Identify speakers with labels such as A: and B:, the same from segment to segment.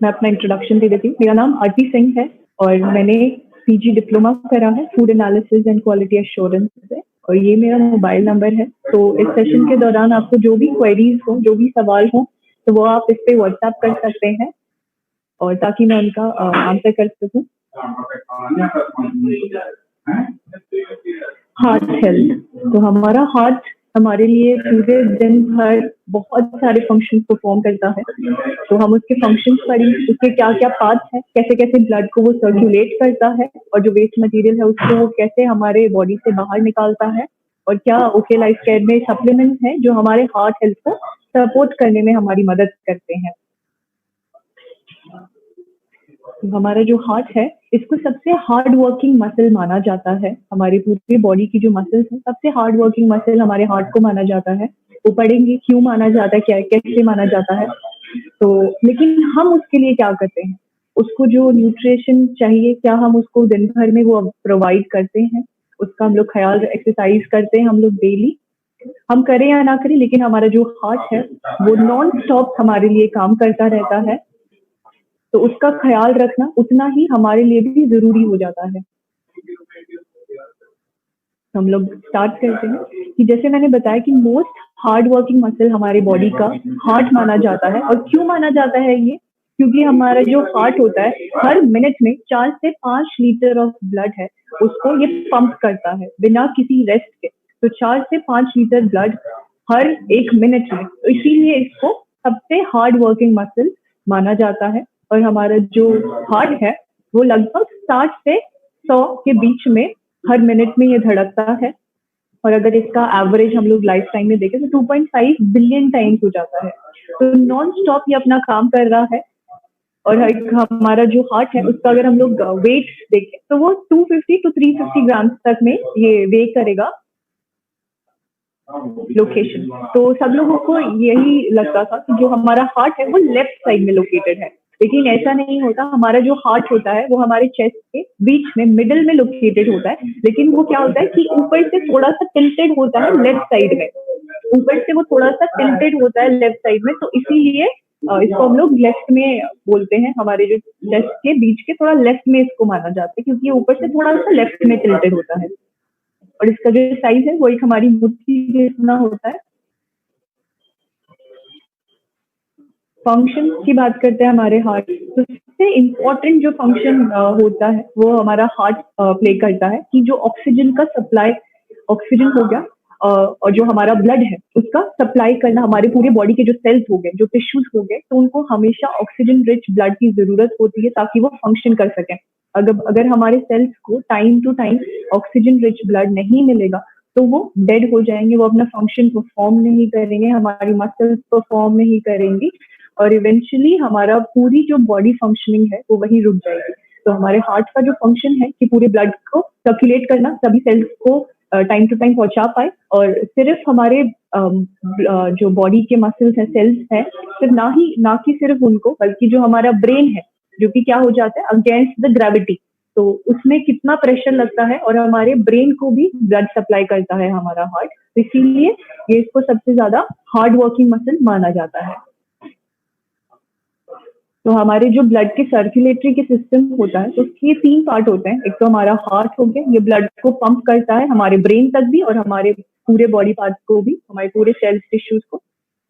A: मैं अपना इंट्रोडक्शन दे देती हूँ। मेरा नाम आरती सिंह है और मैंने पीजी डिप्लोमा करा है food analysis and quality assurance से, और ये मेरा मोबाइल नंबर है। तो इस सेशन के दौरान आपको जो भी क्वेरीज हो, जो भी सवाल हो, तो वो आप इस पे व्हाट्सएप कर सकते हैं और ताकि मैं उनका आंसर कर सकूं। हार्ट हेल्थ, तो हमारा हार्ट हमारे लिए पूरे दिन भर बहुत सारे फंक्शन परफॉर्म करता है। तो हम उसके फंक्शंस पढ़ेंगे, उसके क्या क्या पार्ट्स हैं, कैसे कैसे ब्लड को वो सर्कुलेट करता है, और जो वेस्ट मटेरियल है उसको वो कैसे हमारे बॉडी से बाहर निकालता है, और क्या ओके लाइफ केयर में सप्लीमेंट्स हैं जो हमारे हार्ट हेल्थ को सपोर्ट करने में हमारी मदद करते हैं। हमारा जो हार्ट है इसको सबसे हार्ड वर्किंग मसल माना जाता है। हमारी पूरी बॉडी की जो मसल्स है, सबसे हार्ड वर्किंग मसल हमारे हार्ट को माना जाता है। वो पढ़ेंगे क्यों माना जाता है, क्या कैसे माना जाता है। तो लेकिन हम उसके लिए क्या करते हैं, उसको जो न्यूट्रिशन चाहिए क्या हम उसको दिन भर में वो प्रोवाइड करते हैं, उसका हम लोग ख्याल, एक्सरसाइज करते हैं हम लोग डेली, हम करें या ना करें, लेकिन हमारा जो हार्ट है वो नॉन स्टॉप हमारे लिए काम करता रहता है। तो उसका ख्याल रखना उतना ही हमारे लिए भी जरूरी हो जाता है। हम लोग स्टार्ट करते हैं कि जैसे मैंने बताया कि मोस्ट हार्ड वर्किंग मसल हमारे बॉडी का हार्ट माना जाता है। और क्यों माना जाता है ये, क्योंकि हमारा जो हार्ट होता है हर मिनट में 4 से 5 लीटर ऑफ ब्लड है उसको ये पंप करता है बिना किसी रेस्ट के। तो 4 से 5 लीटर ब्लड हर एक मिनट में, तो इसीलिए इसको सबसे हार्ड वर्किंग मसल माना जाता है। और हमारा जो हार्ट है वो लगभग 60 से 100 के बीच में हर मिनट में ये धड़कता है। और अगर इसका एवरेज हम लोग लाइफ टाइम में देखें तो 2.5 बिलियन टाइम्स हो जाता है। तो नॉन स्टॉप ये अपना काम कर रहा है। और हमारा जो हार्ट है उसका अगर हम लोग वेट देखें तो वो 250 to 350 ग्राम तक में ये वेट करेगा लोकेशन। तो सब लोगों को यही लगता था कि जो हमारा हार्ट है वो लेफ्ट साइड में लोकेटेड है, लेकिन ऐसा नहीं होता। हमारा जो हार्ट होता है वो हमारे चेस्ट के बीच में मिडिल में लोकेटेड होता है, लेकिन वो क्या होता है कि ऊपर से थोड़ा सा टिल्टेड होता है लेफ्ट साइड में, ऊपर से वो थोड़ा सा टिल्टेड होता है लेफ्ट साइड में। तो इसीलिए इसको हम लोग लेफ्ट में बोलते हैं, हमारे जो चेस्ट के बीच के थोड़ा लेफ्ट में इसको माना जाता है, क्योंकि ऊपर से थोड़ा सा लेफ्ट में टिल्टेड होता है। और इसका जो साइज है वो एक हमारी मुट्ठी जितना होता है। फंक्शन की बात करते हैं हमारे हार्ट, तो सबसे इम्पोर्टेंट जो फंक्शन होता है वो हमारा हार्ट प्ले करता है कि जो ऑक्सीजन का सप्लाई, ऑक्सीजन हो गया और जो हमारा ब्लड है उसका सप्लाई करना, हमारे पूरे बॉडी के जो सेल्स हो गए, जो टिश्यूज हो गए, तो उनको हमेशा ऑक्सीजन रिच ब्लड की जरूरत होती है ताकि वो फंक्शन कर सकें। अगर हमारे सेल्स को time to time oxygen rich blood नहीं मिलेगा तो वो डेड हो जाएंगे, वो अपना फंक्शन परफॉर्म नहीं करेंगे, हमारी मसल्स परफॉर्म नहीं करेंगी, और इवेंचुअली हमारा पूरी जो बॉडी फंक्शनिंग है वो वही रुक जाएगी। तो हमारे हार्ट का जो फंक्शन है कि पूरे ब्लड को सर्कुलेट करना, सभी सेल्स को टाइम टू टाइम पहुंचा पाए, और सिर्फ हमारे जो बॉडी के मसल्स हैं, सेल्स हैं, सिर्फ ना कि सिर्फ उनको, बल्कि जो हमारा ब्रेन है जो कि क्या हो जाता है अगेंस्ट द ग्रेविटी, तो उसमें कितना प्रेशर लगता है, और हमारे ब्रेन को भी ब्लड सप्लाई करता है हमारा हार्ट। तो इसीलिए ये इसको सबसे ज्यादा हार्ड वर्किंग मसल माना जाता है। तो हमारे जो ब्लड के सर्कुलेटरी के सिस्टम होता है तो उसके 3 पार्ट होते हैं। एक तो हमारा हार्ट हो गया, ये ब्लड को पंप करता है हमारे ब्रेन तक भी और हमारे पूरे बॉडी पार्ट्स को भी, हमारे पूरे सेल्स टिश्यूज को।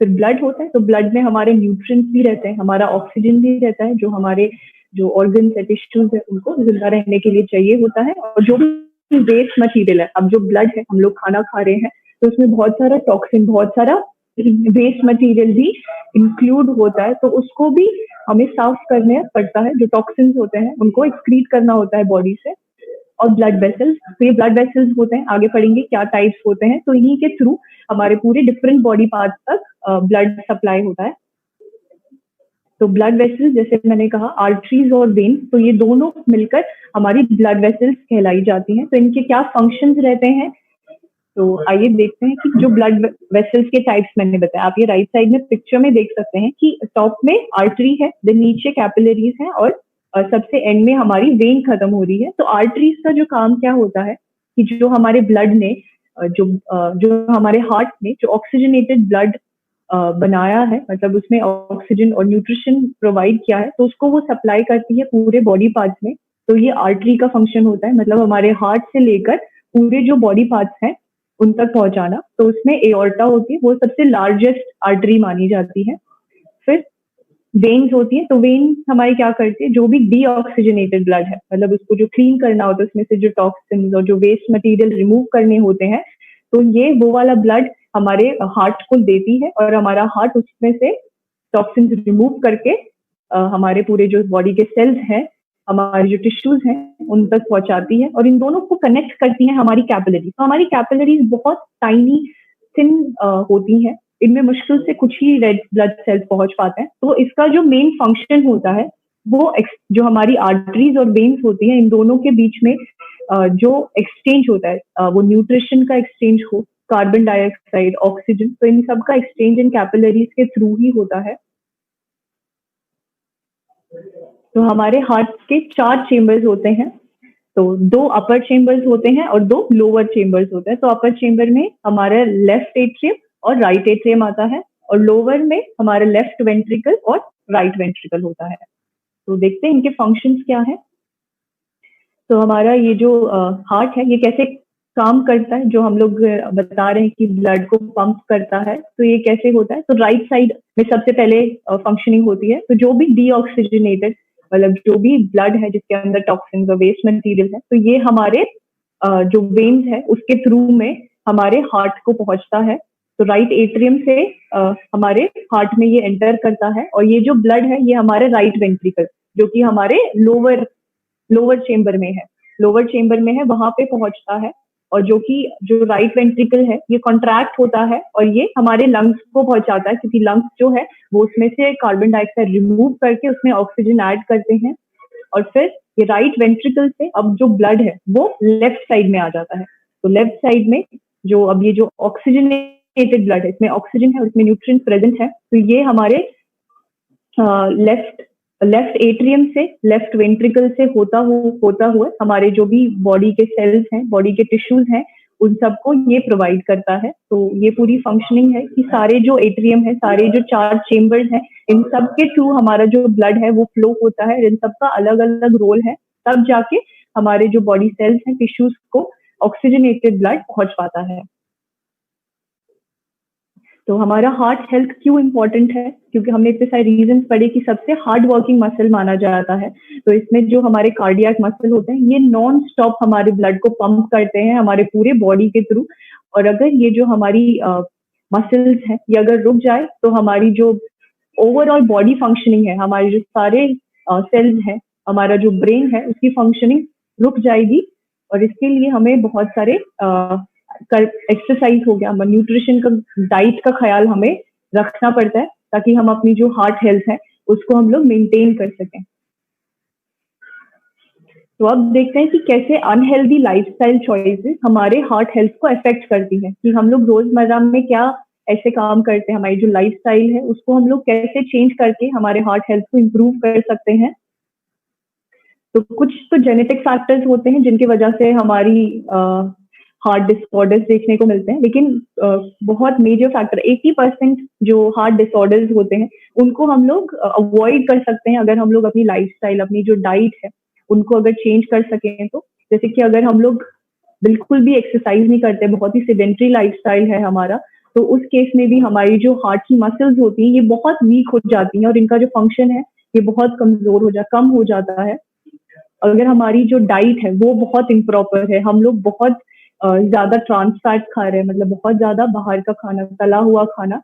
A: फिर ब्लड होता है, तो ब्लड में हमारे न्यूट्रिएंट्स भी रहते हैं, हमारा ऑक्सीजन भी रहता है, जो हमारे जो ऑर्गन्स है, टिश्यूज है, उनको जिंदा रहने के लिए चाहिए होता है। और जो भी वेस्ट मटीरियल है, अब जो ब्लड है, हम लोग खाना खा रहे हैं तो उसमें बहुत सारा टॉक्सिन, बहुत सारा वेस्ट मटेरियल भी इंक्लूड होता है, तो उसको भी हमें साफ करने पड़ता है। जो टॉक्सिन्स होते हैं उनको एक्सक्रीट करना होता है बॉडी से। और ब्लड वेसल्स, तो ये ब्लड वेसल्स होते हैं, आगे पढ़ेंगे क्या टाइप्स होते हैं। तो इन्हीं के थ्रू हमारे पूरे डिफरेंट बॉडी पार्ट्स तक ब्लड सप्लाई होता है। तो ब्लड वेसल्स, जैसे मैंने कहा, आर्टरीज और वेन, तो ये दोनों मिलकर हमारी ब्लड वेसल्स कहलाई जाती हैं। तो इनके क्या फंक्शंस रहते हैं, तो आइए देखते हैं कि जो ब्लड वेसल्स के टाइप्स मैंने बताया। आप ये राइट साइड में पिक्चर में देख सकते हैं कि टॉप में आर्टरी है, देन नीचे कैपिलरीज है, और सबसे एंड में हमारी वेन खत्म हो रही है। तो आर्टरीज का जो काम क्या होता है कि जो हमारे ब्लड ने जो हमारे हार्ट में जो ऑक्सीजनेटेड ब्लड बनाया है, मतलब उसमें ऑक्सीजन और न्यूट्रिशन प्रोवाइड किया है, तो उसको वो सप्लाई करती है पूरे बॉडी पार्ट्स में। तो ये आर्टरी का फंक्शन होता है, मतलब हमारे हार्ट से लेकर पूरे जो बॉडी पार्ट्स हैं उन तक पहुंचाना। तो उसमें एओर्टा होती है, वो सबसे लार्जेस्ट आर्टरी मानी जाती है। फिर वेन्स होती है, तो वेन्स हमारी क्या करती है, जो भी डीऑक्सीजनेटेड ब्लड है, मतलब उसको जो क्लीन करना होता है, उसमें से जो टॉक्सिन्स और जो वेस्ट मटेरियल रिमूव करने होते हैं, तो ये वो वाला ब्लड हमारे हार्ट को देती है और हमारा हार्ट उसमें से टॉक्सिन्स रिमूव करके हमारे पूरे जो बॉडी के सेल्स हैं, हमारे जो टिश्यूज हैं उन तक पहुंचाती है, और इन दोनों को कनेक्ट करती है हमारी कैपिलरीज। तो हमारी कैपिलरीज बहुत टाइनी थिन होती हैं, इनमें मुश्किल से कुछ ही रेड ब्लड सेल्स पहुंच पाते हैं। तो इसका जो मेन फंक्शन होता है वो जो हमारी आर्टरीज और वेन्स होती हैं, इन दोनों के बीच में जो एक्सचेंज होता है, वो न्यूट्रिशन का एक्सचेंज हो, कार्बन डाइऑक्साइड, ऑक्सीजन, तो इन सब का एक्सचेंज इन कैपिलरीज के थ्रू ही होता है। तो हमारे हार्ट के 4 चेम्बर्स होते हैं, तो 2 अपर चेम्बर्स होते हैं और 2 लोअर चेम्बर्स होते हैं। तो अपर चेम्बर में हमारा लेफ्ट एट्रियम और राइट एट्रियम आता है, और लोअर में हमारा लेफ्ट वेंट्रिकल और राइट वेंट्रिकल होता है। तो देखते हैं इनके फंक्शंस क्या है। तो हमारा ये जो हार्ट है, ये कैसे काम करता है, जो हम लोग बता रहे हैं कि ब्लड को पंप करता है, तो ये कैसे होता है। तो राइट साइड में सबसे पहले फंक्शनिंग होती है, तो जो भी डीऑक्सीजनेटेड, मतलब जो भी ब्लड है जिसके अंदर टॉक्सिन्स और वेस्ट मटेरियल है, तो ये हमारे जो वेन्स है उसके थ्रू में हमारे हार्ट को पहुंचता है। तो राइट एट्रियम से हमारे हार्ट में ये एंटर करता है, और ये जो ब्लड है ये हमारे राइट वेंट्रिकल, जो कि हमारे लोअर चेम्बर में है, लोअर चेम्बर में है, वहां पे पहुंचता है। और जो राइट वेंट्रिकल है ये कॉन्ट्रैक्ट होता है और ये हमारे लंग्स को पहुंचाता है, क्योंकि लंग्स जो है वो उसमें से कार्बन डाइऑक्साइड रिमूव करके उसमें ऑक्सीजन ऐड करते हैं। और फिर ये राइट वेंट्रिकल से अब जो ब्लड है वो लेफ्ट साइड में आ जाता है। तो लेफ्ट साइड में जो अब ये जो ऑक्सीजनेटेड ब्लड है, इसमें ऑक्सीजन है और इसमें न्यूट्रिएंट्स प्रेजेंट है, तो ये हमारे लेफ्ट एट्रियम से, लेफ्ट वेंट्रिकल से होता हुआ हमारे जो भी बॉडी के सेल्स हैं, बॉडी के टिश्यूज हैं, उन सबको ये प्रोवाइड करता है। तो ये पूरी फंक्शनिंग है कि सारे जो एट्रियम है, सारे जो 4 चेम्बर्स हैं, इन सब के थ्रू हमारा जो ब्लड है वो फ्लो होता है, इन सबका अलग अलग रोल है, तब जाके हमारे जो बॉडी सेल्स हैं, टिश्यूज को ऑक्सीजनेटेड ब्लड पहुंच पाता है। तो हमारा हार्ट हेल्थ क्यों इंपॉर्टेंट है, क्योंकि हमने इतने सारे रीजन पढ़े कि सबसे हार्ड वर्किंग मसल माना जाता है। तो इसमें जो हमारे कार्डियक मसल होते हैं ये नॉन स्टॉप हमारे ब्लड को पंप करते हैं हमारे पूरे बॉडी के थ्रू, और अगर ये जो हमारी मसल्स हैं ये अगर रुक जाए तो हमारी जो ओवरऑल बॉडी फंक्शनिंग है, हमारे जो सारे सेल्स हैं, हमारा जो ब्रेन है, उसकी फंक्शनिंग रुक जाएगी। और इसके लिए हमें बहुत सारे एक्सरसाइज हो गया, न्यूट्रिशन का, डाइट का ख्याल हमें रखना पड़ता है, ताकि हम अपनी जो हार्ट हेल्थ है उसको हम लोग मेंटेन कर सकें। तो अब देखते हैं कि कैसे अनहेल्दी लाइफस्टाइल चॉइसेस हमारे हार्ट हेल्थ को अफेक्ट करती है, कि हम लोग रोजमर्रा में क्या ऐसे काम करते हैं, हमारी जो लाइफस्टाइल है उसको हम लोग कैसे चेंज करके हमारे हार्ट हेल्थ को इम्प्रूव कर सकते हैं। तो कुछ तो जेनेटिक फैक्टर्स होते हैं जिनकी वजह से हमारी हार्ट डिसऑर्डर्स देखने को मिलते हैं, लेकिन बहुत मेजर फैक्टर 80% जो हार्ट डिसऑर्डर्स होते हैं उनको हम लोग अवॉइड कर सकते हैं अगर हम लोग अपनी लाइफस्टाइल, अपनी जो डाइट है उनको अगर चेंज कर सकें। तो जैसे कि अगर हम लोग बिल्कुल भी एक्सरसाइज नहीं करते, बहुत ही सेडेंट्री लाइफस्टाइल है हमारा, तो उस केस में भी हमारी जो हार्ट की मसल्स होती हैं ये बहुत वीक हो जाती हैं और इनका जो फंक्शन है ये बहुत कम हो जाता है। अगर हमारी जो डाइट है वो बहुत इम्प्रॉपर है, हम लोग बहुत ज्यादा ट्रांस फैट खा रहे हैं, मतलब बहुत ज्यादा बाहर का खाना, तला हुआ खाना,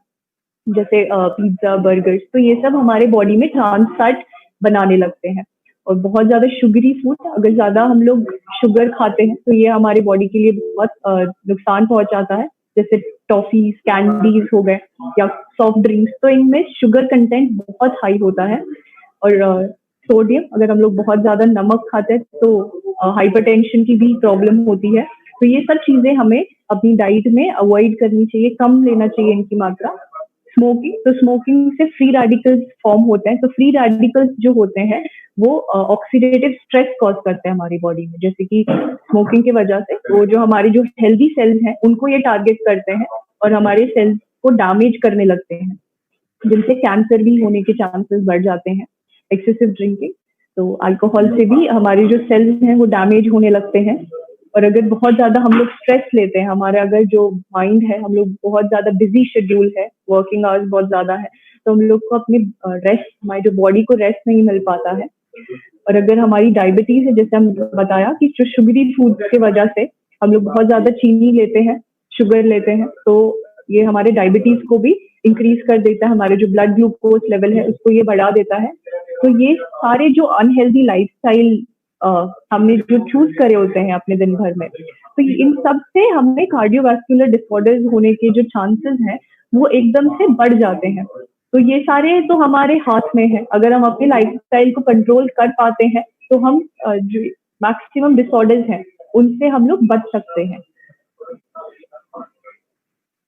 A: जैसे पिज्जा, बर्गर्स, तो ये सब हमारे बॉडी में ट्रांस फैट बनाने लगते हैं। और बहुत ज्यादा शुगरी फूड, अगर ज्यादा हम लोग शुगर खाते हैं तो ये हमारे बॉडी के लिए बहुत नुकसान पहुंचाता है, जैसे टॉफीज, कैंडीज हो गए या सॉफ्ट ड्रिंक्स, तो इनमें शुगर कंटेंट बहुत हाई होता है। और सोडियम, अगर हम लोग बहुत ज्यादा नमक खाते हैं तो हाइपरटेंशन की भी प्रॉब्लम होती है। तो ये सब चीजें हमें अपनी डाइट में अवॉइड करनी चाहिए, कम लेना चाहिए इनकी मात्रा। स्मोकिंग, तो स्मोकिंग से फ्री रेडिकल्स फॉर्म होते हैं, तो फ्री रेडिकल्स जो होते हैं वो ऑक्सीडेटिव स्ट्रेस कॉज करते हैं हमारी बॉडी में, जैसे कि स्मोकिंग की वजह से वो जो हमारे जो हेल्दी सेल्स हैं उनको ये टारगेट करते हैं और हमारे सेल्स को डैमेज करने लगते हैं, जिनसे कैंसर भी होने के चांसेस बढ़ जाते हैं एक्सेसिव ड्रिंकिंग। तो अल्कोहल से भी हमारे जो सेल्स हैं वो डैमेज होने लगते हैं। और अगर बहुत ज्यादा हम लोग स्ट्रेस लेते हैं, हमारा अगर जो माइंड है, हम लोग बहुत ज्यादा बिजी शेड्यूल है, वर्किंग आवर्स बहुत ज्यादा है, तो हम लोग को अपनी रेस्ट, हमारी जो बॉडी को रेस्ट नहीं मिल पाता है। और अगर हमारी डायबिटीज है, जैसे हम बताया कि जो शुगरी फूड की वजह से हम लोग बहुत ज्यादा चीनी लेते हैं, शुगर लेते हैं, तो ये हमारे डायबिटीज को भी इंक्रीज कर देता है, हमारे जो ब्लड ग्लूकोज लेवल है उसको ये बढ़ा देता है। तो ये सारे जो अनहेल्दी लाइफस्टाइल हमने जो चूज करे होते हैं अपने दिन भर में, तो इन सब से हमें कार्डियोवास्कुलर डिसऑर्डर्स होने के जो चांसेस हैं वो एकदम से बढ़ जाते हैं। तो ये सारे तो हमारे हाथ में है, अगर हम अपने लाइफस्टाइल को कंट्रोल कर पाते हैं तो हम जो मैक्सिमम डिसऑर्डर्स हैं उनसे हम लोग बच सकते हैं।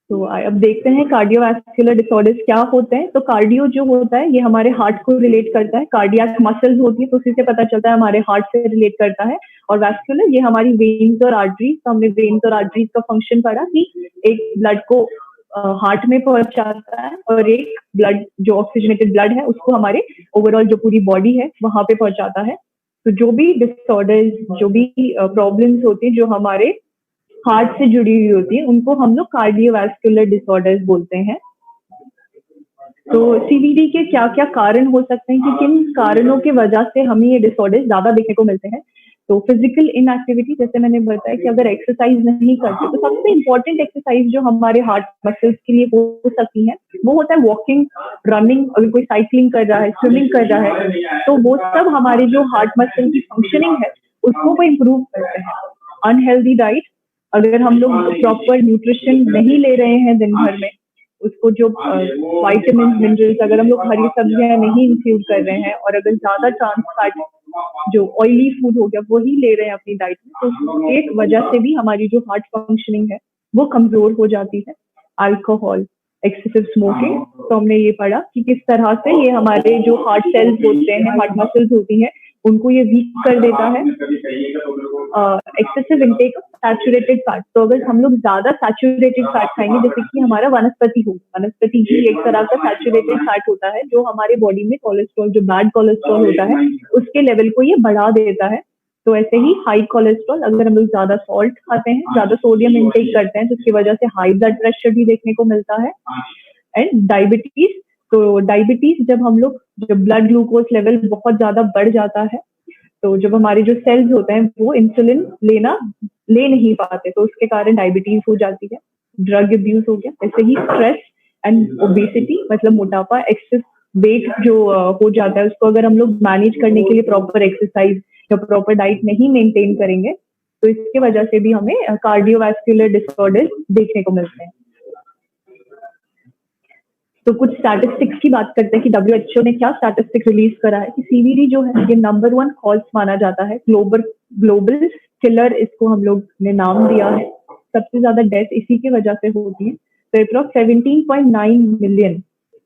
A: तो अब देखते हैं कार्डियोवास्कुलर डिसऑर्डर्स क्या होते हैं। तो कार्डियो जो होता है ये हमारे हार्ट को रिलेट करता है, कार्डियक मसल्स होती है तो उसी से पता चलता है हमारे हार्ट से रिलेट करता है। और वैस्कुलर ये हमारी वेन्स और आर्टरीज, तो हमने वेन्स और आर्टरीज का फंक्शन पढ़ा कि एक ब्लड को हार्ट में पहुंचाता है और एक ब्लड जो ऑक्सीजनेटेड ब्लड है उसको हमारे ओवरऑल जो पूरी बॉडी है वहां पे पहुंचाता है। तो जो भी डिसऑर्डर्स, जो भी प्रॉब्लम्स होती है जो हमारे हार्ट से जुड़ी हुई होती है उनको हम लोग कार्डियोवास्कुलर डिसऑर्डर्स बोलते हैं। तो सीवीडी के क्या क्या कारण हो सकते हैं कि किन कारणों की वजह से हमें ये डिसऑर्डर्स ज्यादा देखने को मिलते हैं। तो फिजिकल इनएक्टिविटी, जैसे मैंने बताया कि अगर एक्सरसाइज नहीं करते तो सबसे इंपॉर्टेंट एक्सरसाइज जो हमारे हार्ट मसल्स के लिए हो सकती है वो होता है वॉकिंग, रनिंग। अगर कोई साइकिलिंग कर रहा है, स्विमिंग कर रहा है, तो वो सब हमारे जो हार्ट मसल की फंक्शनिंग है उसको वो इम्प्रूव करते हैं। अनहेल्दी डाइट, अगर हम लोग प्रॉपर न्यूट्रिशन नहीं ले रहे हैं दिन भर में, उसको जो वाइटामिन मिनरल्स, अगर हम लोग हरी सब्जियां नहीं इंक्लूड कर रहे हैं और अगर ज्यादा ट्रांस फैट जो ऑयली फूड हो गया वही ले रहे हैं अपनी डाइट में, तो एक वजह से भी हमारी जो हार्ट फंक्शनिंग है वो कमजोर हो जाती है। अल्कोहल, एक्सेसिव स्मोकिंग, तो हमने ये पढ़ा कि किस तरह से ये हमारे जो हार्ट सेल्स होते हैं, हार्ट मसल्स होती हैं, उनको ये वीक कर देता है। Excessive intake of saturated fat, तो अगर हम लोग ज्यादा सैचुरेटेड फैट खाएंगे, जैसे कि हमारा वनस्पति हो, वनस्पति भी एक तरह का सैचुरेटेड फैट होता है जो हमारे बॉडी में कोलेस्ट्रॉल, जो बैड कोलेस्ट्रॉल होता है उसके लेवल को ये बढ़ा देता है। तो ऐसे ही हाई कोलेस्ट्रॉल, अगर हम लोग ज्यादा सॉल्ट खाते हैं, ज्यादा सोडियम इंटेक करते हैं, तो उसकी वजह से हाई ब्लड प्रेशर भी देखने को मिलता है। एंड डायबिटीज, तो डायबिटीज जब हम लोग, जब ब्लड ग्लूकोज लेवल बहुत ज्यादा बढ़ जाता है, तो जब हमारे जो सेल्स होते हैं वो इंसुलिन ले नहीं पाते, तो उसके कारण डायबिटीज हो जाती है। ड्रग अब्यूज हो गया, ऐसे ही स्ट्रेस एंड ओबेसिटी, मतलब मोटापा, एक्सेस वेट जो हो जाता है, उसको अगर हम लोग मैनेज करने के लिए प्रॉपर एक्सरसाइज या प्रॉपर डाइट नहीं मेंटेन करेंगे तो इसके वजह से भी हमें कार्डियोवास्कुलर डिसऑर्डर्स देखने को मिलते हैं। तो कुछ स्टैटिस्टिक्स की बात करते हैं कि WHO ने क्या स्टैटिस्टिक रिलीज करा है कि सीवीडी जो है ये नंबर 1 कॉज माना जाता है, ग्लोबल किलर इसको हम लोग ने नाम दिया है। सबसे ज्यादा डेथ इसी की वजह से होती है। तो अप्रॉक्स 17.9 मिलियन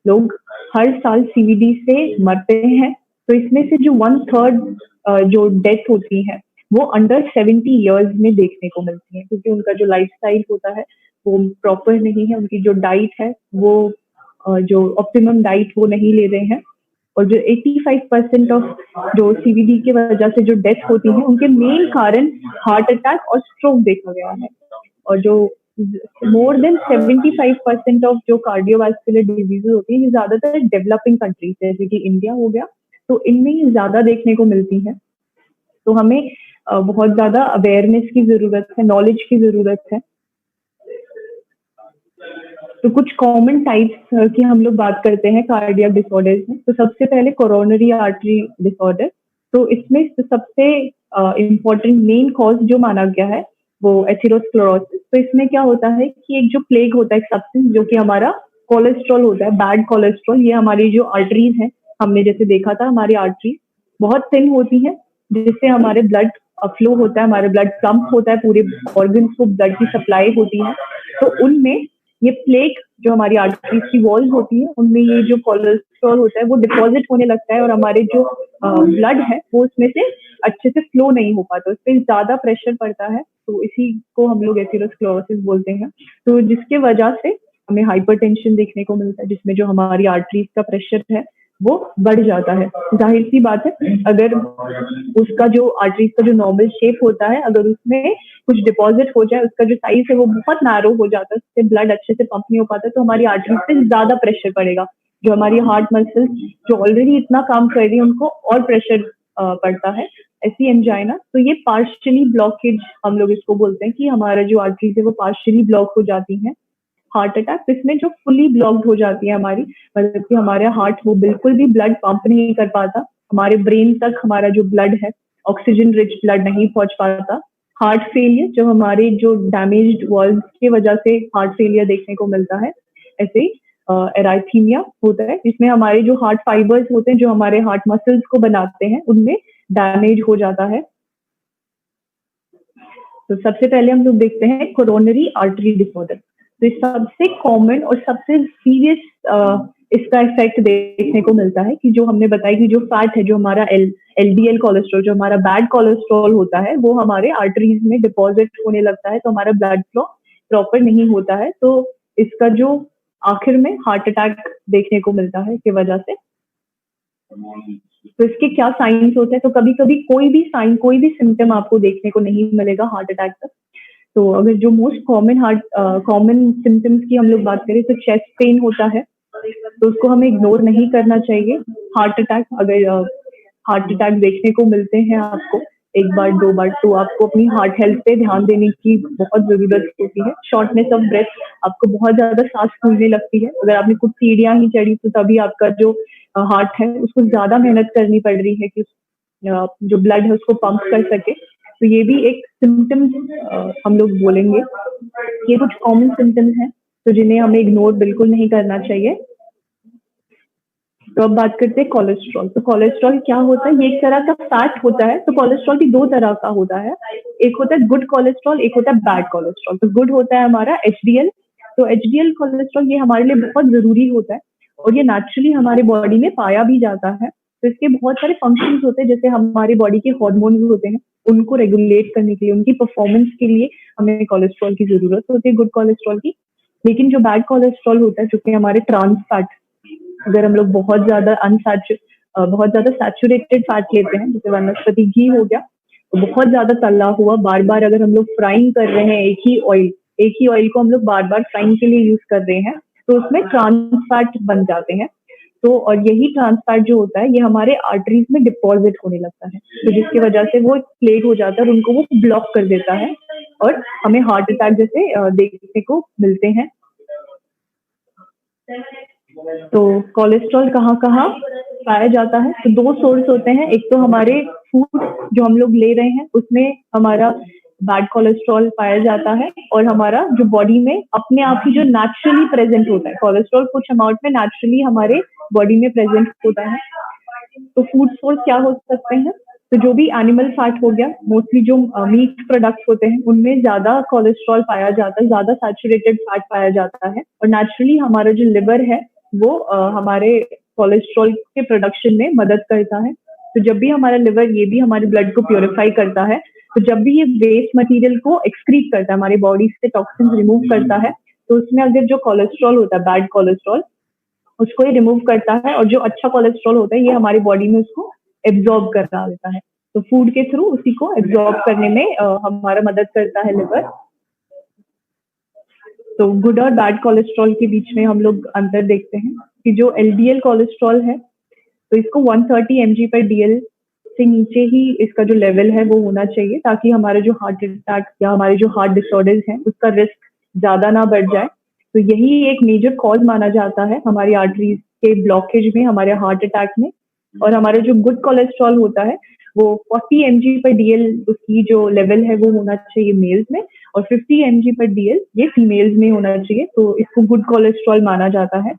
A: लोग हर साल सीवीडी से मरते हैं। तो इसमें से जो 1/3 जो डेथ होती है वो अंडर 70 ईयर्स में देखने को मिलती है, क्योंकि उनका जो लाइफस्टाइल होता है वो प्रॉपर नहीं है, उनकी जो डाइट है वो जो ऑप्टिमम डाइट वो नहीं ले रहे हैं। और जो 85% ऑफ जो सीवीडी की वजह से जो डेथ होती है उनके मेन कारण हार्ट अटैक और स्ट्रोक देखा गया है। और जो मोर देन 75% ऑफ जो कार्डियोवास्कुलर डिजीजेज होती है ये ज्यादातर डेवलपिंग कंट्रीज जैसे कि इंडिया हो गया, तो इनमें ही ज्यादा देखने को मिलती है। तो हमें बहुत ज्यादा अवेयरनेस की जरूरत है, नॉलेज की जरूरत है। तो कुछ कॉमन टाइप्स की हम लोग बात करते हैं कार्डियक डिसऑर्डर्स में। तो सबसे पहले कोरोनरी आर्टरी डिसऑर्डर, तो इसमें सबसे इम्पोर्टेंट मेन कॉज जो माना गया है वो एथेरोस्क्लेरोसिस। तो इसमें क्या होता है कि एक जो प्लेग होता है, एक सब्सटेंस जो कि हमारा कोलेस्ट्रॉल होता है, बैड कोलेस्ट्रॉल, ये हमारी जो आर्टरीज है, हमने जैसे देखा था हमारी आर्टरीज बहुत थिन होती है, जिससे हमारे ब्लड फ्लो होता है, हमारे ब्लड पंप होता है, पूरे ऑर्गन्स को ब्लड की सप्लाई होती है। तो उनमें ये प्लेग जो हमारी आर्टरीज की वॉल्स होती है उनमें ये जो कोलेस्ट्रॉल होता है वो डिपॉजिट होने लगता है और हमारे जो ब्लड है वो उसमें से अच्छे से फ्लो नहीं हो पाता, उस पर ज्यादा प्रेशर पड़ता है। तो इसी को हम लोग एथेरोस्क्लेरोसिस बोलते हैं। तो जिसके वजह से हमें हाइपरटेंशन देखने को मिलता है, जिसमें जो हमारी आर्टरीज का प्रेशर है वो बढ़ जाता है। जाहिर सी बात है, अगर उसका जो आर्टरीज का जो नॉर्मल शेप होता है, अगर उसमें कुछ डिपॉजिट हो जाए, उसका जो साइज है वो बहुत नैरो हो जाता है, उससे ब्लड अच्छे से पंप नहीं हो पाता, तो हमारी आर्टरीज पे ज्यादा प्रेशर पड़ेगा। जो हमारी हार्ट मसल्स जो ऑलरेडी इतना काम कर रही है, उनको और प्रेशर पड़ता है। ऐसी एंजाइना, तो ये पार्शियली ब्लॉकेज हम लोग इसको बोलते हैं कि हमारा जो आर्टरीज है वो पार्शियली ब्लॉक हो जाती है। हार्ट अटैक, इसमें जो फुली ब्लॉक्ड हो जाती है हमारी, मतलब कि हमारा हार्ट वो बिल्कुल भी ब्लड पंप नहीं कर पाता, हमारे ब्रेन तक हमारा जो ब्लड है, ऑक्सीजन रिच ब्लड नहीं पहुंच पाता। हार्ट फेलियर, जो हमारे जो डैमेज्ड वॉल्व की वजह से हार्ट फेलियर देखने को मिलता है। ऐसे ही एराइथीमिया होता है, जिसमें हमारे जो हार्ट फाइबर्स होते हैं, जो हमारे हार्ट मसल्स को बनाते हैं, उनमें डैमेज हो जाता है। तो सबसे पहले हम लोग देखते हैं कोरोनरी आर्टरी डिसऑर्डर। तो सबसे कॉमन और सबसे सीरियस इसका इफेक्ट देखने को मिलता है कि जो हमने बताया कि जो फैट है, जो हमारा एलडीएल कोलेस्ट्रॉल, जो हमारा बैड कोलेस्ट्रॉल होता है, वो हमारे आर्टरीज में डिपॉजिट होने लगता है, तो हमारा ब्लड फ्लो प्रॉपर नहीं होता है। तो इसका जो आखिर में हार्ट अटैक देखने को मिलता है की वजह से। तो इसके क्या साइंस होते हैं? तो कभी कभी कोई भी साइन, कोई भी सिम्टम आपको देखने को नहीं मिलेगा हार्ट अटैक तक। तो अगर जो मोस्ट कॉमन सिम्टम्स की हम लोग बात करें, तो चेस्ट पेन होता है, तो उसको हमें इग्नोर नहीं करना चाहिए। हार्ट अटैक, अगर हार्ट अटैक देखने को मिलते हैं आपको एक बार दो बार, तो आपको अपनी हार्ट हेल्थ पे ध्यान देने की बहुत जरूरत होती है। शॉर्टनेस ऑफ ब्रेथ, आपको बहुत ज्यादा सांस फूलने लगती है, अगर आपने कुछ सीढ़ियां ही चढ़ी तो तभी आपका जो हार्ट है उसको ज्यादा मेहनत करनी पड़ रही है कि जो ब्लड है उसको पंप कर सके। तो ये भी एक सिम्टम्स हम लोग बोलेंगे, ये कुछ कॉमन सिम्टम्स हैं तो जिन्हें हमें इग्नोर बिल्कुल नहीं करना चाहिए। तो अब बात करते हैं कोलेस्ट्रॉल। तो कोलेस्ट्रॉल क्या होता है? ये एक तरह का फैट होता है। तो कोलेस्ट्रॉल भी दो तरह का होता है, एक होता है गुड कोलेस्ट्रॉल, एक होता है बैड कोलेस्ट्रॉल। तो गुड होता है हमारा एचडीएल। तो एचडीएल कोलेस्ट्रॉल ये हमारे लिए बहुत जरूरी होता है और ये नेचुरली हमारे बॉडी में पाया भी जाता है। तो इसके बहुत सारे फंक्शंस होते हैं, जैसे हमारी बॉडी के हार्मोन्स होते हैं, उनको रेगुलेट करने के लिए, उनकी परफॉर्मेंस के लिए हमें कोलेस्ट्रॉल की जरूरत होती है, गुड कोलेस्ट्रॉल की। लेकिन जो बैड कोलेस्ट्रॉल होता है, जो कि हमारे ट्रांस फैट, अगर हम लोग बहुत ज्यादा सैचुरेटेड फैट लेते हैं, जैसे वनस्पति घी हो गया, तो बहुत ज्यादा तला हुआ, बार बार अगर हम लोग फ्राइंग कर रहे हैं एक ही ऑयल को हम लोग बार बार फ्राइंग के लिए यूज कर रहे हैं, तो उसमें ट्रांस फैट बन जाते हैं। तो और यही ट्रांस फैट जो होता है, ये हमारे आर्टरीज में डिपॉजिट होने लगता है, तो जिसकी वजह से वो प्लेट हो जाता है और उनको वो ब्लॉक कर देता है और हमें हार्ट अटैक जैसे देखने को मिलते हैं। तो कोलेस्ट्रॉल कहाँ कहाँ पाया जाता है? तो दो सोर्स होते हैं, एक तो हमारे फूड जो हम लोग ले रहे हैं उसमें हमारा बैड कोलेस्ट्रॉल पाया जाता है, और हमारा जो बॉडी में अपने आप ही जो नेचुरली प्रेजेंट होता है, कोलेस्ट्रॉल कुछ अमाउंट में नेचुरली हमारे बॉडी में प्रेजेंट होता है। तो फूड सोर्स क्या हो सकते हैं? तो जो भी एनिमल फैट हो गया, मोस्टली जो मीट प्रोडक्ट्स होते हैं उनमें ज्यादा कोलेस्ट्रॉल पाया जाता है, ज्यादा सैचुरेटेड फैट पाया जाता है, और नेचुरली हमारा जो लिवर है वो हमारे कोलेस्ट्रॉल के प्रोडक्शन में मदद करता है। तो जब भी हमारा लिवर ये भी हमारे ब्लड को प्योरीफाई करता है, तो जब भी ये वेस्ट मटेरियल को एक्सक्रीट करता है, हमारी बॉडी से टॉक्सिन रिमूव करता है, तो उसमें अगर जो कोलेस्ट्रॉल होता है, बैड कोलेस्ट्रॉल, उसको ये रिमूव करता है, और जो अच्छा कोलेस्ट्रॉल होता है ये हमारी बॉडी में उसको एब्जॉर्ब करा देता है। तो फूड के थ्रू उसी को एब्जॉर्ब करने में हमारा मदद करता है लिवर। तो गुड और बैड कोलेस्ट्रॉल के बीच में हम लोग अंतर देखते हैं कि जो एलडीएल कोलेस्ट्रॉल है, तो इसको 130 mg/dl से नीचे ही इसका जो लेवल है वो होना चाहिए, ताकि हमारे जो हार्ट अटैक या हमारे जो हार्ट डिसऑर्डर्स हैं उसका रिस्क ज्यादा ना बढ़ जाए। तो यही एक मेजर कॉज माना जाता है हमारी आर्टरीज के ब्लॉकेज में, हमारे हार्ट अटैक में। और हमारा जो गुड कोलेस्ट्रॉल होता है वो 40 mg/dl उसकी जो लेवल है वो होना चाहिए मेल्स में, और 50 mg/dl ये फीमेल्स में होना चाहिए, तो इसको गुड कोलेस्ट्रॉल माना जाता है।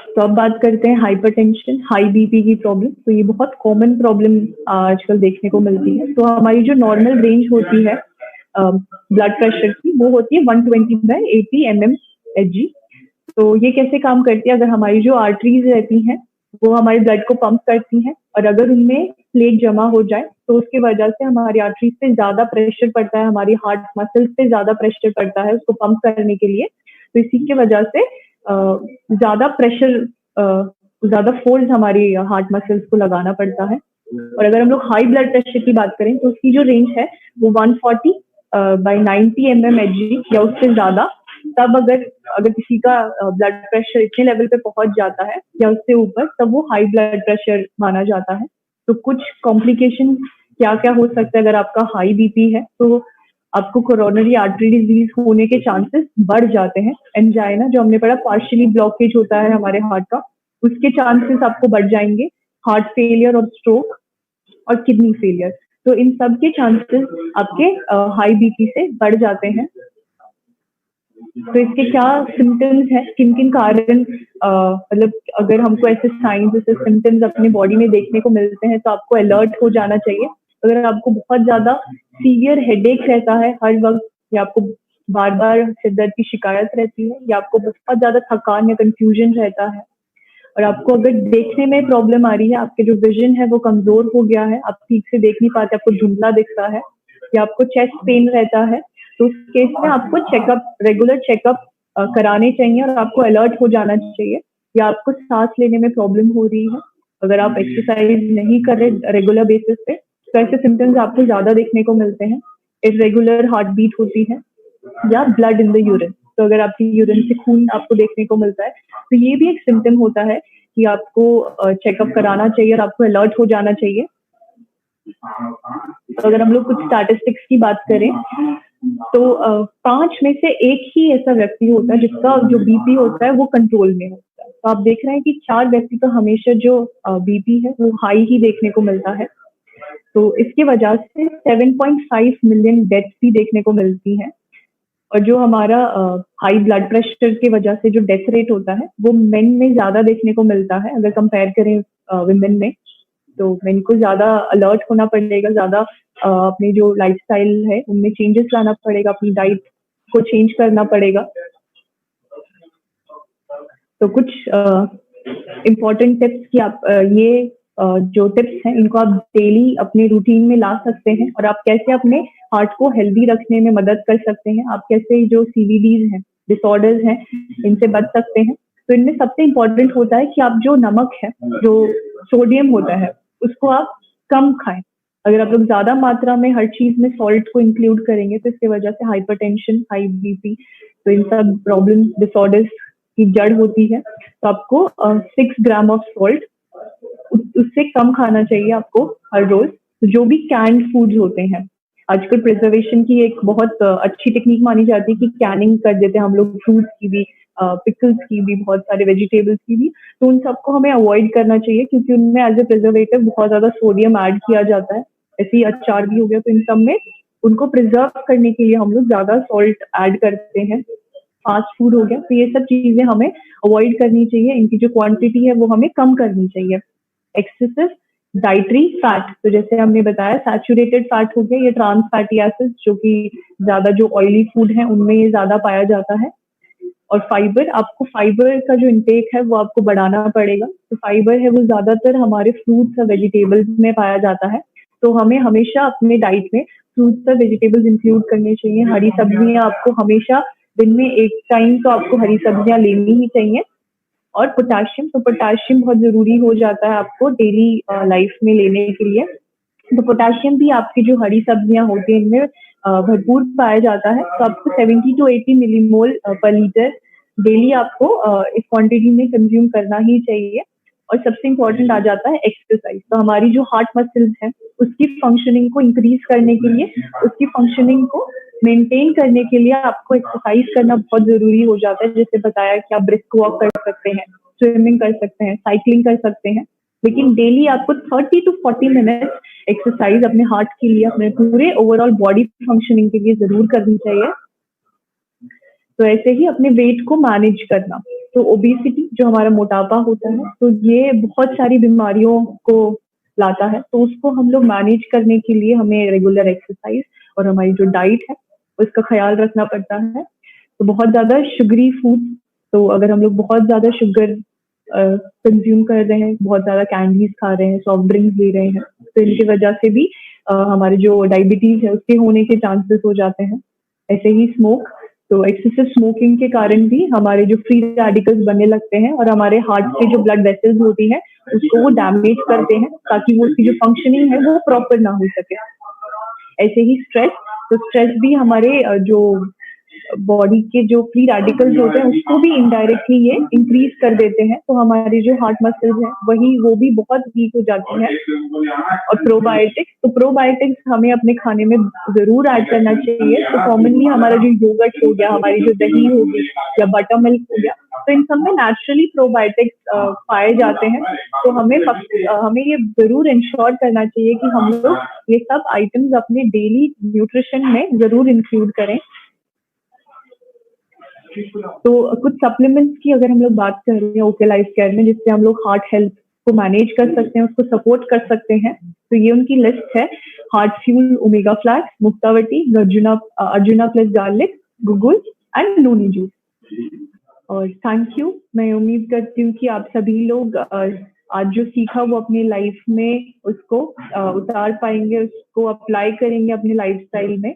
A: तो अब बात करते हैं हाइपरटेंशन, हाई बीपी की प्रॉब्लम। तो ये बहुत कॉमन प्रॉब्लम आजकल देखने को मिलती है। तो हमारी जो नॉर्मल रेंज होती है ब्लड प्रेशर की, वो होती है 120/80 mmHg। तो ये कैसे काम करती है? अगर हमारी जो आर्टरीज रहती हैं वो हमारे ब्लड को पंप करती हैं, और अगर उनमें प्लेक जमा हो जाए तो उसकी वजह से हमारी आर्टरीज पे ज्यादा प्रेशर पड़ता है, हमारी हार्ट मसल्स पे ज्यादा प्रेशर पड़ता है उसको पंप करने के लिए। तो इसी की वजह से ज्यादा प्रेशर, ज्यादा फोर्स हमारी हार्ट मसल्स को लगाना पड़ता है। और अगर हम लोग हाई ब्लड प्रेशर की बात करें तो उसकी जो रेंज है वो 140 बाई 90 mmHg या उससे ज्यादा। तब अगर अगर किसी का ब्लड प्रेशर इतने लेवल पे पहुंच जाता है या उससे ऊपर, तब वो हाई ब्लड प्रेशर माना जाता है। तो कुछ कॉम्प्लिकेशन क्या क्या हो सकता है अगर आपका हाई बीपी है, तो आपको कोरोनरी आर्टरी डिजीज होने के चांसेस बढ़ जाते हैं। एंजाइना, जो हमने पढ़ा पार्शियली ब्लॉकेज होता है हमारे हार्ट का, उसके चांसेस आपको बढ़ जाएंगे। हार्ट फेलियर और स्ट्रोक और किडनी फेलियर, तो इन सब के चांसेस आपके हाई बीपी से बढ़ जाते हैं। तो इसके क्या सिम्टम्स हैं, किन किन कारण, मतलब अगर हमको ऐसे साइंस, ऐसे सिम्टम्स अपनी बॉडी में देखने को मिलते हैं तो आपको अलर्ट हो जाना चाहिए। अगर आपको बहुत ज्यादा सीवियर हेडेक रहता है हर वक्त, या आपको बार बार सिर दर्द की शिकायत रहती है, या आपको बहुत ज्यादा थकान या कंफ्यूजन रहता है, और आपको अगर देखने में प्रॉब्लम आ रही है, आपके जो विजन है वो कमजोर हो गया है, आप ठीक से देख नहीं पाते, आपको धुंधला दिखता है, या आपको चेस्ट पेन रहता है, तो उस केस में आपको चेकअप, रेगुलर चेकअप कराने चाहिए और आपको अलर्ट हो जाना चाहिए। या आपको सांस लेने में प्रॉब्लम हो रही है, अगर आप एक्सरसाइज नहीं कर रहे रेगुलर बेसिस पे, तो ऐसे सिम्टम्स आपको ज्यादा देखने को मिलते हैं। इरेगुलर हार्ट बीट होती है, या ब्लड इन द यूरिन, तो अगर आपकी यूरिन से खून आपको देखने को मिलता है तो ये भी एक सिम्टम होता है कि आपको चेकअप कराना चाहिए और आपको अलर्ट हो जाना चाहिए। तो अगर हम लोग कुछ स्टैटिस्टिक्स की बात करें तो 5 में से 1 ही ऐसा व्यक्ति होता है जिसका जो बीपी होता है वो कंट्रोल में होता है। तो आप देख रहे हैं कि 4 व्यक्ति तो हमेशा जो बीपी है वो हाई ही देखने को मिलता है। तो इसकी वजह से 7.5 मिलियन डेथ भी देखने को मिलती है। और जो हमारा हाई ब्लड प्रेशर की वजह से जो डेथ रेट होता है वो मेन में ज्यादा देखने को मिलता है अगर कंपेयर करें विमेन में। तो मेन को ज्यादा अलर्ट होना पड़ेगा, ज्यादा अपनी जो लाइफस्टाइल है उनमें चेंजेस लाना पड़ेगा, अपनी डाइट को चेंज करना पड़ेगा। तो कुछ इम्पोर्टेंट टिप्स कि आप ये जो टिप्स हैं इनको आप डेली अपने रूटीन में ला सकते हैं, और आप कैसे अपने हार्ट को हेल्दी रखने में मदद कर सकते हैं, आप कैसे जो सीवीडीज हैं, डिसऑर्डर्स हैं, इनसे बच सकते हैं। तो इनमें सबसे इम्पोर्टेंट होता है कि आप जो नमक है, जो सोडियम होता है, उसको आप कम खाएं। अगर आप लोग ज्यादा मात्रा में हर चीज में सॉल्ट को इंक्लूड करेंगे तो इसकी वजह से हाइपरटेंशन, हाई बीपी, तो इन सब प्रॉब्लम, डिसऑर्डर्स की जड़ होती है। तो आपको 6 ग्राम ऑफ सॉल्ट उससे कम खाना चाहिए आपको हर रोज। जो भी कैंड फूड्स होते हैं, आजकल प्रिजर्वेशन की एक बहुत अच्छी टेक्निक मानी जाती है कि कैनिंग कर देते हैं हम लोग, फ्रूट्स की भी, पिकल्स की भी, बहुत सारे वेजिटेबल्स की भी। तो उन सबको हमें अवॉइड करना चाहिए क्योंकि उनमें एज ए प्रिजर्वेटिव बहुत ज्यादा सोडियम ऐड किया जाता है। ऐसे ही अचार भी हो गया, तो इन सब में उनको प्रिजर्व करने के लिए हम लोग ज्यादा सॉल्ट ऐड करते हैं। फास्ट फूड हो गया, तो ये सब चीजें हमें अवॉइड करनी चाहिए, इनकी जो क्वांटिटी है वो हमें कम करनी चाहिए। एक्सेसिव डाइटरी फैट, तो जैसे हमने बताया सैचुरेटेड फैट हो गया, ये ट्रांस फैटी एसिड्स जो कि ज्यादा जो ऑयली फूड है उनमें ये ज्यादा पाया जाता है। और फाइबर, आपको फाइबर का जो इंटेक है वो आपको बढ़ाना पड़ेगा। तो फाइबर है वो ज्यादातर हमारे फ्रूट्स और वेजिटेबल्स में पाया जाता है, तो हमें हमेशा अपने डाइट में फ्रूट्स और वेजिटेबल्स इंक्लूड करने चाहिए। हरी सब्जियां आपको हमेशा दिन में एक टाइम तो आपको हरी सब्जियां लेनी ही चाहिए। और पोटाशियम, तो पोटाशियम बहुत जरूरी हो जाता है आपको डेली लाइफ में लेने के लिए। तो पोटाशियम भी आपकी जो हरी सब्जियां होती हैं इनमें भरपूर पाया जाता है। तो आपको 70 to 80 मिलीमोल पर लीटर डेली आपको इस क्वांटिटी में कंज्यूम करना ही चाहिए। और सबसे इम्पोर्टेंट आ जाता है एक्सरसाइज। तो हमारी जो हार्ट मसल्स है उसकी फंक्शनिंग को इंक्रीज करने के लिए, उसकी फंक्शनिंग को मेंटेन करने के लिए आपको एक्सरसाइज करना बहुत जरूरी हो जाता है। जैसे बताया कि आप ब्रिस्क वॉक कर सकते हैं, स्विमिंग कर सकते हैं, साइकिलिंग कर सकते हैं, लेकिन डेली आपको 30 to 40 मिनट एक्सरसाइज अपने हार्ट के लिए, अपने पूरे ओवरऑल बॉडी फंक्शनिंग के लिए जरूर करनी चाहिए। तो ऐसे ही अपने वेट को मैनेज करना, तो ओबेसिटी जो हमारा मोटापा होता है, तो ये बहुत सारी बीमारियों को लाता है। तो उसको हम लोग मैनेज करने के लिए हमें रेगुलर एक्सरसाइज और हमारी जो डाइट है उसका ख्याल रखना पड़ता है। तो बहुत ज्यादा शुगरी फूड, तो अगर हम लोग बहुत ज्यादा शुगर कंज्यूम कर रहे हैं, बहुत ज्यादा कैंडीज खा रहे हैं, सॉफ्ट ड्रिंक्स ले रहे हैं, तो इनकी वजह से भी हमारे जो डायबिटीज है उसके होने के चांसेस हो जाते हैं। ऐसे ही स्मोक, तो एक्सेसिव स्मोकिंग के कारण भी हमारे जो फ्री रेडिकल्स बनने लगते हैं और हमारे हार्ट के जो ब्लड वेसल्स होती हैं उसको वो डैमेज करते हैं, ताकि वो उसकी जो फंक्शनिंग है वो प्रॉपर ना हो सके। ऐसे ही स्ट्रेस, तो स्ट्रेस भी हमारे जो बॉडी के जो फ्री रेडिकल्स होते हैं उसको भी इनडायरेक्टली ये इंक्रीज कर देते हैं, तो हमारी जो हार्ट मसल्स हैं वही वो भी बहुत वीक हो जाती हैं। और प्रोबायोटिक्स, तो प्रोबायोटिक्स हमें अपने खाने में जरूर ऐड करना चाहिए। तो कॉमनली हमारा जो योगर्ट हो गया, हमारी जो दही होगी या बटर मिल्क हो गया, तो इन सब में नेचुरली प्रोबायोटिक्स पाए जाते हैं। तो हमें ये जरूर इंश्योर करना चाहिए कि हम लोग ये सब आइटम्स अपने डेली न्यूट्रिशन में जरूर इंक्लूड करें। तो कुछ सप्लीमेंट्स की अगर हम लोग बात कर रहे हैं ओके लाइफ केयर में, जिससे हम लोग हार्ट हेल्थ को मैनेज कर सकते हैं, उसको सपोर्ट कर सकते हैं, तो ये उनकी लिस्ट है। Heart fuel omega flax, Muktavati, Arjuna plus garlic, guggul and noni juice. और थैंक यू। मैं उम्मीद करती हूँ कि आप सभी लोग आज जो सीखा वो अपनी लाइफ में उसको उतार पाएंगे, उसको अप्लाई करेंगे अपनी लाइफस्टाइल में।